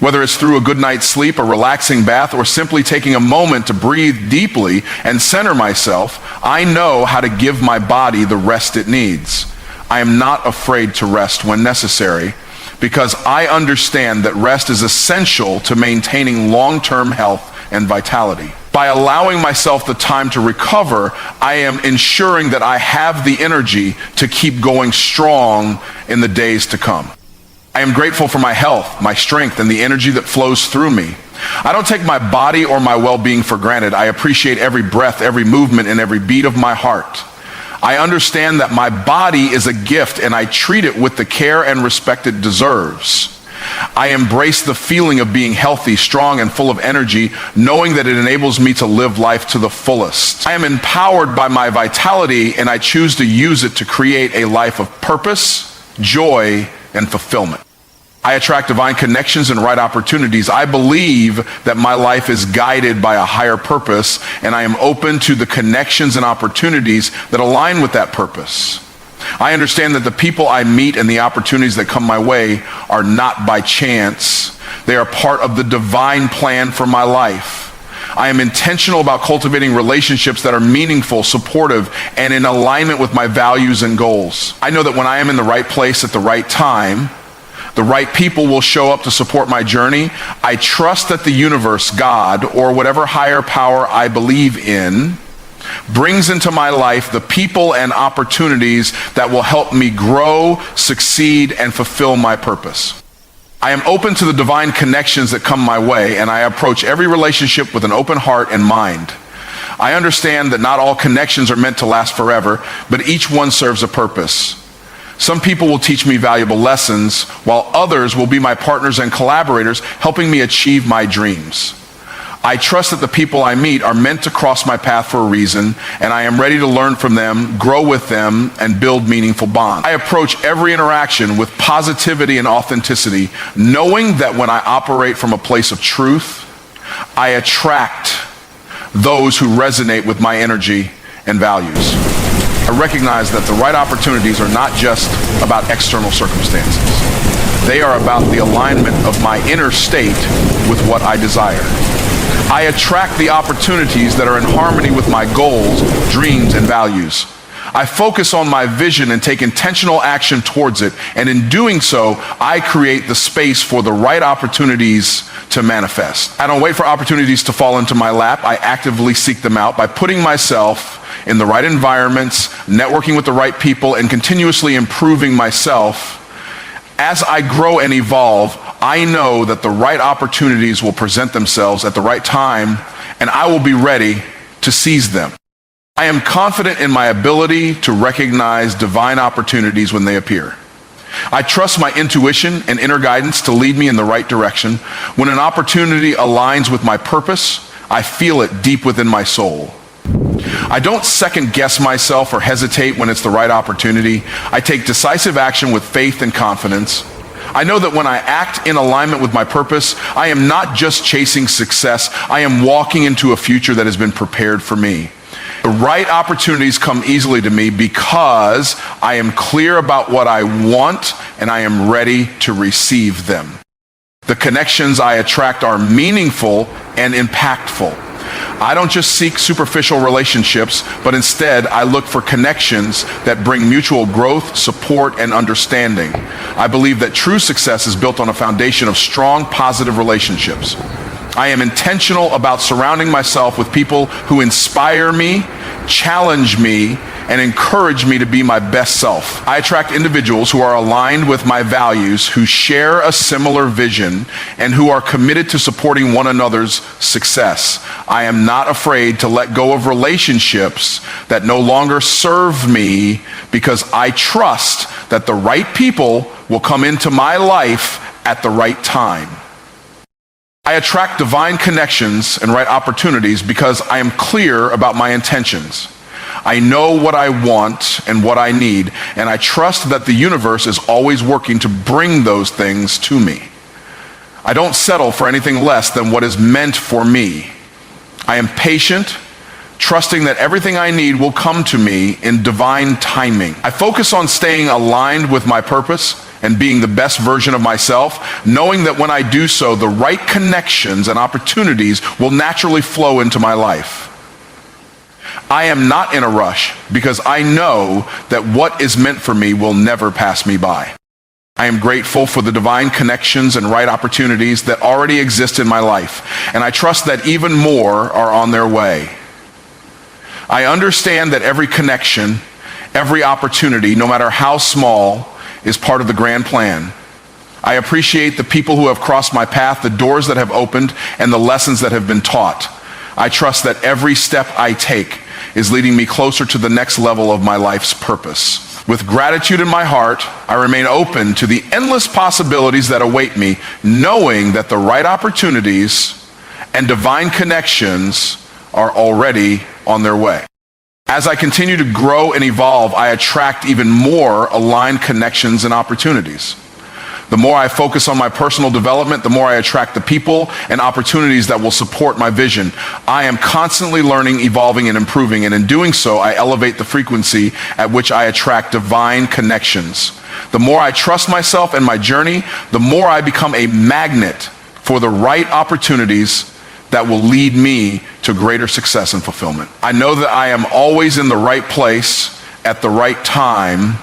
Whether it's through a good night's sleep, a relaxing bath, or simply taking a moment to breathe deeply and center myself, I know how to give my body the rest it needs. I am not afraid to rest when necessary, because I understand that rest is essential to maintaining long-term health and vitality. By allowing myself the time to recover, I am ensuring that I have the energy to keep going strong in the days to come. I am grateful for my health, my strength, and the energy that flows through me. I don't take my body or my well-being for granted. I appreciate every breath, every movement, and every beat of my heart. I understand that my body is a gift, and I treat it with the care and respect it deserves. I embrace the feeling of being healthy, strong, and full of energy, knowing that it enables me to live life to the fullest. I am empowered by my vitality, and I choose to use it to create a life of purpose, joy, and fulfillment. I attract divine connections and right opportunities. I believe that my life is guided by a higher purpose, and I am open to the connections and opportunities that align with that purpose. I understand that the people I meet and the opportunities that come my way are not by chance. They are part of the divine plan for my life. I am intentional about cultivating relationships that are meaningful, supportive, and in alignment with my values and goals. I know that when I am in the right place at the right time, the right people will show up to support my journey. I trust that the universe, God, or whatever higher power I believe in, brings into my life the people and opportunities that will help me grow, succeed, and fulfill my purpose. I am open to the divine connections that come my way, and I approach every relationship with an open heart and mind. I understand that not all connections are meant to last forever, but each one serves a purpose. Some people will teach me valuable lessons, while others will be my partners and collaborators, helping me achieve my dreams. I trust that the people I meet are meant to cross my path for a reason, and I am ready to learn from them, grow with them, and build meaningful bonds. I approach every interaction with positivity and authenticity, knowing that when I operate from a place of truth, I attract those who resonate with my energy and values. I recognize that the right opportunities are not just about external circumstances. They are about the alignment of my inner state with what I desire. I attract the opportunities that are in harmony with my goals, dreams, and values. I focus on my vision and take intentional action towards it, and in doing so, I create the space for the right opportunities to manifest. I don't wait for opportunities to fall into my lap. I actively seek them out by putting myself in the right environments, networking with the right people, and continuously improving myself. As I grow and evolve, I know that the right opportunities will present themselves at the right time, and I will be ready to seize them. I am confident in my ability to recognize divine opportunities when they appear. I trust my intuition and inner guidance to lead me in the right direction. When an opportunity aligns with my purpose, I feel it deep within my soul. I don't second guess myself or hesitate when it's the right opportunity. I take decisive action with faith and confidence. I know that when I act in alignment with my purpose, I am not just chasing success, I am walking into a future that has been prepared for me. The right opportunities come easily to me because I am clear about what I want and I am ready to receive them. The connections I attract are meaningful and impactful. I don't just seek superficial relationships, but instead I look for connections that bring mutual growth, support, and understanding. I believe that true success is built on a foundation of strong, positive relationships. I am intentional about surrounding myself with people who inspire me, challenge me, and encourage me to be my best self. I attract individuals who are aligned with my values, who share a similar vision, and who are committed to supporting one another's success. I am not afraid to let go of relationships that no longer serve me because I trust that the right people will come into my life at the right time. I attract divine connections and right opportunities because I am clear about my intentions. I know what I want and what I need, and I trust that the universe is always working to bring those things to me. I don't settle for anything less than what is meant for me. I am patient, trusting that everything I need will come to me in divine timing. I focus on staying aligned with my purpose and being the best version of myself, knowing that when I do so, the right connections and opportunities will naturally flow into my life. I am not in a rush because I know that what is meant for me will never pass me by. I am grateful for the divine connections and right opportunities that already exist in my life, and I trust that even more are on their way. I understand that every connection, every opportunity, no matter how small, is part of the grand plan. I appreciate the people who have crossed my path, the doors that have opened, and the lessons that have been taught. I trust that every step I take is leading me closer to the next level of my life's purpose. With gratitude in my heart, I remain open to the endless possibilities that await me, knowing that the right opportunities and divine connections are already on their way. As I continue to grow and evolve, I attract even more aligned connections and opportunities. The more I focus on my personal development, the more I attract the people and opportunities that will support my vision. I am constantly learning, evolving, and improving, and in doing so, I elevate the frequency at which I attract divine connections. The more I trust myself and my journey, the more I become a magnet for the right opportunities that will lead me to greater success and fulfillment. I know that I am always in the right place at the right time,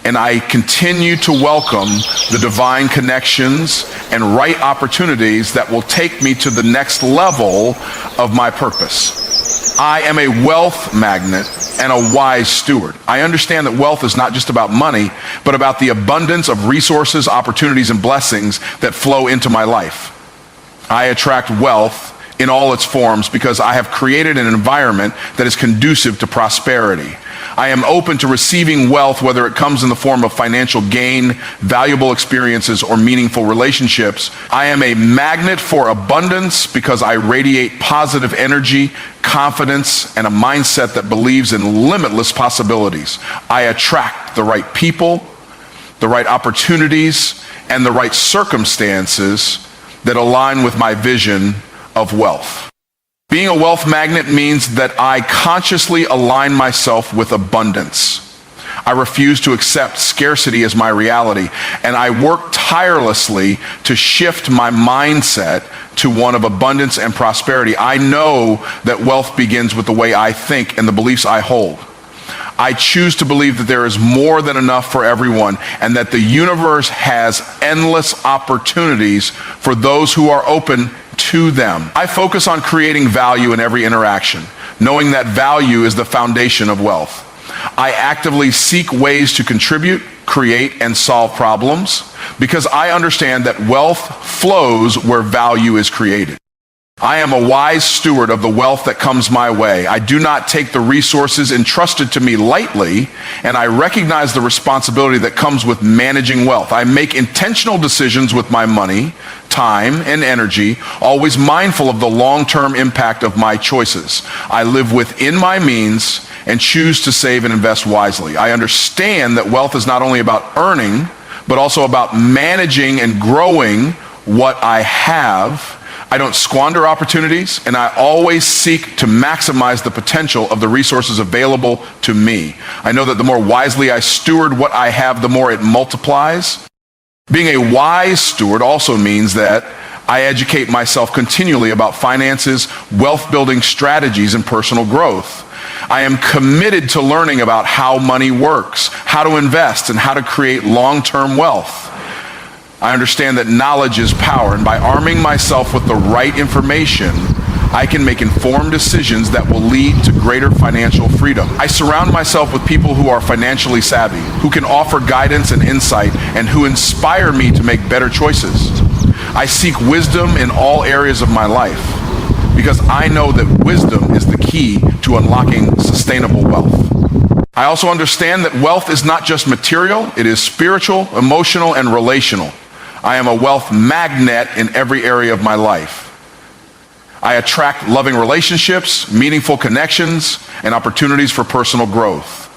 and I continue to welcome the divine connections and right opportunities that will take me to the next level of my purpose. I am a wealth magnet and a wise steward. I understand that wealth is not just about money, but about the abundance of resources, opportunities, and blessings that flow into my life. I attract wealth in all its forms because I have created an environment that is conducive to prosperity. I am open to receiving wealth, whether it comes in the form of financial gain, valuable experiences, or meaningful relationships. I am a magnet for abundance because I radiate positive energy, confidence, and a mindset that believes in limitless possibilities. I attract the right people, the right opportunities, and the right circumstances that align with my vision of wealth. Being a wealth magnet means that I consciously align myself with abundance. I refuse to accept scarcity as my reality, and I work tirelessly to shift my mindset to one of abundance and prosperity. I know that wealth begins with the way I think and the beliefs I hold. I choose to believe that there is more than enough for everyone and that the universe has endless opportunities for those who are open to them. I focus on creating value in every interaction, knowing that value is the foundation of wealth. I actively seek ways to contribute, create, and solve problems because I understand that wealth flows where value is created. I am a wise steward of the wealth that comes my way. I do not take the resources entrusted to me lightly, and I recognize the responsibility that comes with managing wealth. I make intentional decisions with my money, time, and energy, always mindful of the long-term impact of my choices. I live within my means and choose to save and invest wisely. I understand that wealth is not only about earning, but also about managing and growing what I have. I don't squander opportunities, and I always seek to maximize the potential of the resources available to me. I know that the more wisely I steward what I have, the more it multiplies. Being a wise steward also means that I educate myself continually about finances, wealth-building strategies, and personal growth. I am committed to learning about how money works, how to invest, and how to create long-term wealth. I understand that knowledge is power, and by arming myself with the right information, I can make informed decisions that will lead to greater financial freedom. I surround myself with people who are financially savvy, who can offer guidance and insight, and who inspire me to make better choices. I seek wisdom in all areas of my life because I know that wisdom is the key to unlocking sustainable wealth. I also understand that wealth is not just material, it is spiritual, emotional, and relational. I am a wealth magnet in every area of my life. I attract loving relationships, meaningful connections, and opportunities for personal growth.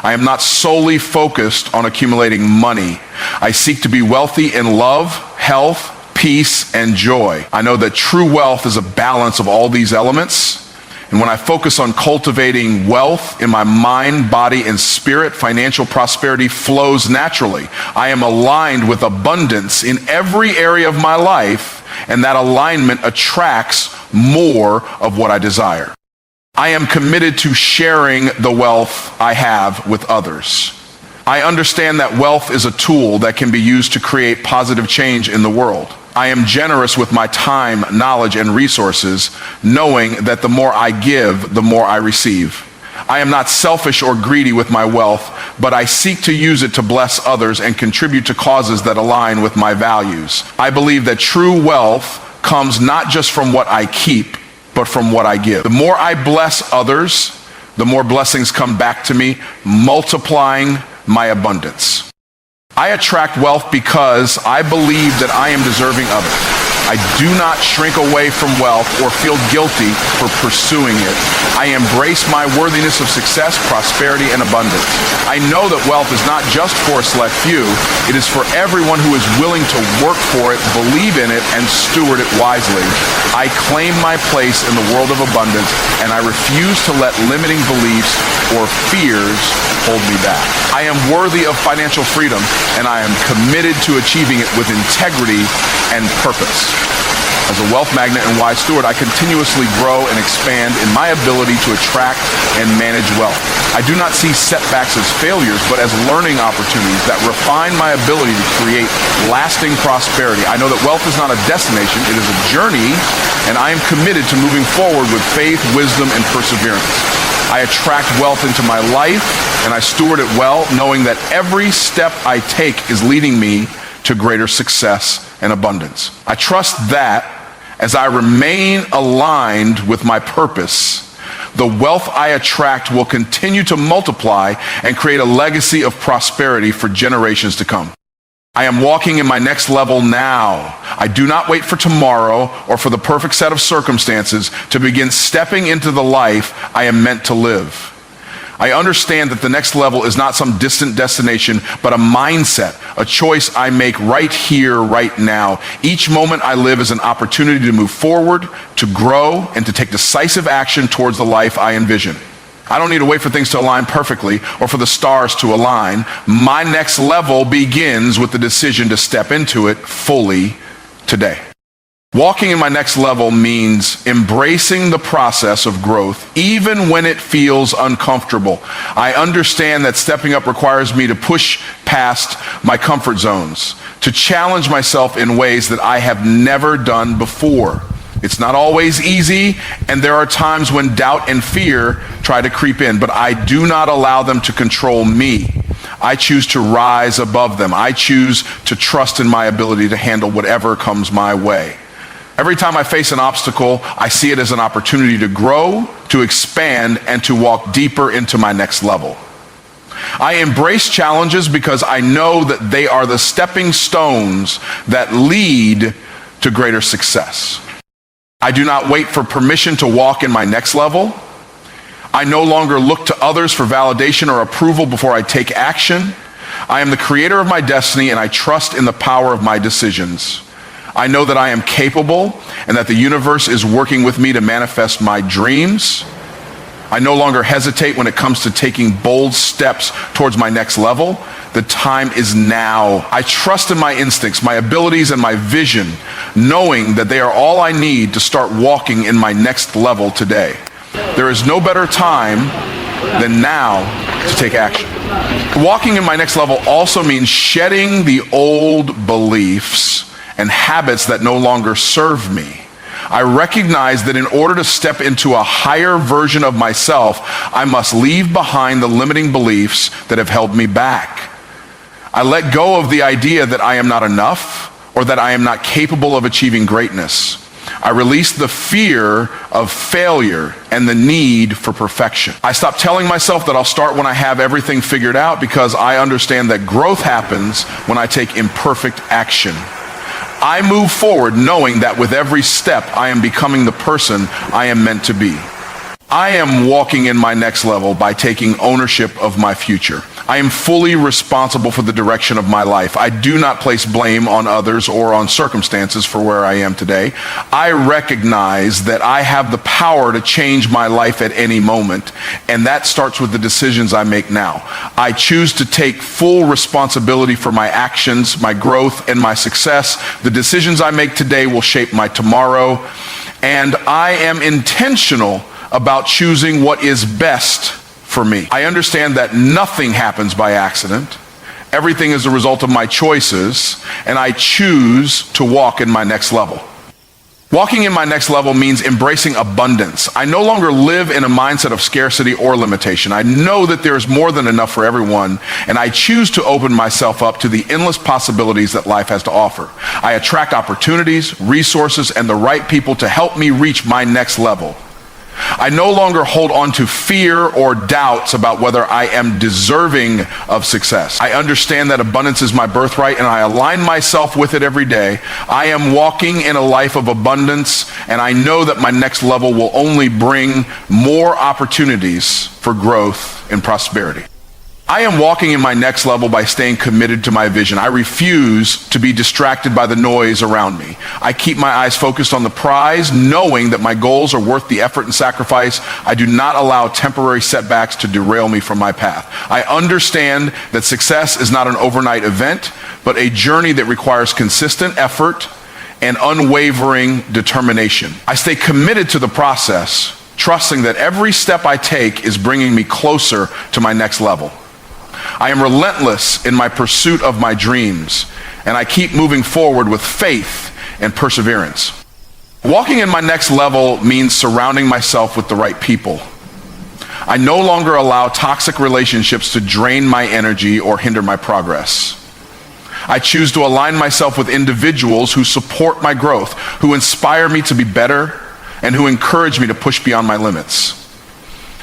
I am not solely focused on accumulating money. I seek to be wealthy in love, health, peace, and joy. I know that true wealth is a balance of all these elements. And when I focus on cultivating wealth in my mind, body, and spirit, financial prosperity flows naturally. I am aligned with abundance in every area of my life, and that alignment attracts more of what I desire. I am committed to sharing the wealth I have with others. I understand that wealth is a tool that can be used to create positive change in the world. I am generous with my time, knowledge, and resources, knowing that the more I give, the more I receive. I am not selfish or greedy with my wealth, but I seek to use it to bless others and contribute to causes that align with my values. I believe that true wealth comes not just from what I keep, but from what I give. The more I bless others, the more blessings come back to me, multiplying my abundance. I attract wealth because I believe that I am deserving of it. I do not shrink away from wealth or feel guilty for pursuing it. I embrace my worthiness of success, prosperity, and abundance. I know that wealth is not just for a select few. It is for everyone who is willing to work for it, believe in it, and steward it wisely. I claim my place in the world of abundance, and I refuse to let limiting beliefs or fears hold me back. I am worthy of financial freedom, and I am committed to achieving it with integrity and purpose. As a wealth magnet and wise steward, I continuously grow and expand in my ability to attract and manage wealth. I do not see setbacks as failures, but as learning opportunities that refine my ability to create lasting prosperity. I know that wealth is not a destination, it is a journey, and I am committed to moving forward with faith, wisdom, and perseverance. I attract wealth into my life, and I steward it well, knowing that every step I take is leading me to greater success and abundance. I trust that As I remain aligned with my purpose, the wealth I attract will continue to multiply and create a legacy of prosperity for generations to come. I am walking in my next level now. I do not wait for tomorrow or for the perfect set of circumstances to begin stepping into the life I am meant to live. I understand that the next level is not some distant destination, but a mindset, a choice I make right here, right now. Each moment I live is an opportunity to move forward, to grow, and to take decisive action towards the life I envision. I don't need to wait for things to align perfectly or for the stars to align. My next level begins with the decision to step into it fully today. Walking in my next level means embracing the process of growth, even when it feels uncomfortable. I understand that stepping up requires me to push past my comfort zones, to challenge myself in ways that I have never done before. It's not always easy, and there are times when doubt and fear try to creep in, but I do not allow them to control me. I choose to rise above them. I choose to trust in my ability to handle whatever comes my way. Every time I face an obstacle, I see it as an opportunity to grow, to expand, and to walk deeper into my next level. I embrace challenges because I know that they are the stepping stones that lead to greater success. I do not wait for permission to walk in my next level. I no longer look to others for validation or approval before I take action. I am the creator of my destiny, and I trust in the power of my decisions. I know that I am capable and that the universe is working with me to manifest my dreams. I no longer hesitate when it comes to taking bold steps towards my next level. The time is now. I trust in my instincts, my abilities, and my vision, knowing that they are all I need to start walking in my next level today. There is no better time than now to take action. Walking in my next level also means shedding the old beliefs and habits that no longer serve me. I recognize that in order to step into a higher version of myself, I must leave behind the limiting beliefs that have held me back. I let go of the idea that I am not enough or that I am not capable of achieving greatness. I release the fear of failure and the need for perfection. I stop telling myself that I'll start when I have everything figured out, because I understand that growth happens when I take imperfect action. I move forward knowing that with every step, I am becoming the person I am meant to be. I am walking in my next level by taking ownership of my future. I am fully responsible for the direction of my life. I do not place blame on others or on circumstances for where I am today. I recognize that I have the power to change my life at any moment, and that starts with the decisions I make now. I choose to take full responsibility for my actions, my growth, and my success. The decisions I make today will shape my tomorrow, and I am intentional about choosing what is best for me. I understand that nothing happens by accident. Everything is a result of my choices, and I choose to walk in my next level. Walking in my next level means embracing abundance. I no longer live in a mindset of scarcity or limitation. I know that there is more than enough for everyone, and I choose to open myself up to the endless possibilities that life has to offer. I attract opportunities, resources, and the right people to help me reach my next level. I no longer hold on to fear or doubts about whether I am deserving of success. I understand that abundance is my birthright, and I align myself with it every day. I am walking in a life of abundance, and I know that my next level will only bring more opportunities for growth and prosperity. I am walking in my next level by staying committed to my vision. I refuse to be distracted by the noise around me. I keep my eyes focused on the prize, knowing that my goals are worth the effort and sacrifice. I do not allow temporary setbacks to derail me from my path. I understand that success is not an overnight event, but a journey that requires consistent effort and unwavering determination. I stay committed to the process, trusting that every step I take is bringing me closer to my next level. I am relentless in my pursuit of my dreams, and I keep moving forward with faith and perseverance. Walking in my next level means surrounding myself with the right people. I no longer allow toxic relationships to drain my energy or hinder my progress. I choose to align myself with individuals who support my growth, who inspire me to be better, and who encourage me to push beyond my limits.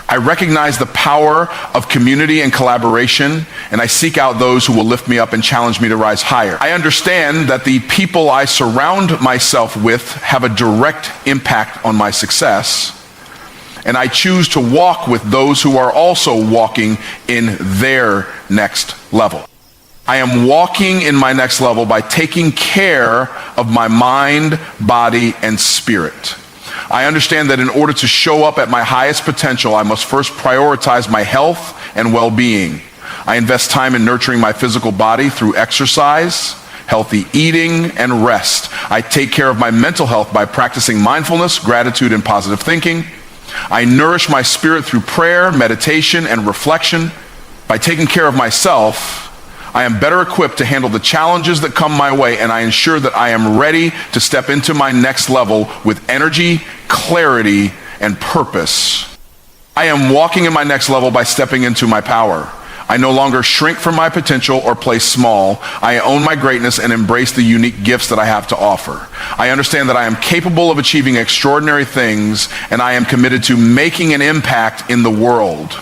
I recognize the power of community and collaboration, and I seek out those who will lift me up and challenge me to rise higher. I understand that the people I surround myself with have a direct impact on my success, and I choose to walk with those who are also walking in their next level. I am walking in my next level by taking care of my mind, body, and spirit. I understand that in order to show up at my highest potential, I must first prioritize my health and well-being. I invest time in nurturing my physical body through exercise, healthy eating, and rest. I take care of my mental health by practicing mindfulness, gratitude, and positive thinking. I nourish my spirit through prayer, meditation, and reflection. By taking care of myself, I am better equipped to handle the challenges that come my way, and I ensure that I am ready to step into my next level with energy, clarity, and purpose. I am walking in my next level by stepping into my power. I no longer shrink from my potential or play small. I own my greatness and embrace the unique gifts that I have to offer. I understand that I am capable of achieving extraordinary things, and I am committed to making an impact in the world.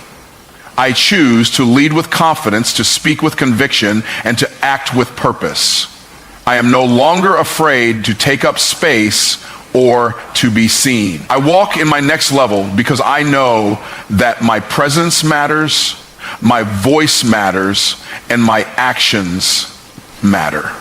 I choose to lead with confidence, to speak with conviction, and to act with purpose. I am no longer afraid to take up space or to be seen. I walk in my next level because I know that my presence matters, my voice matters, and my actions matter.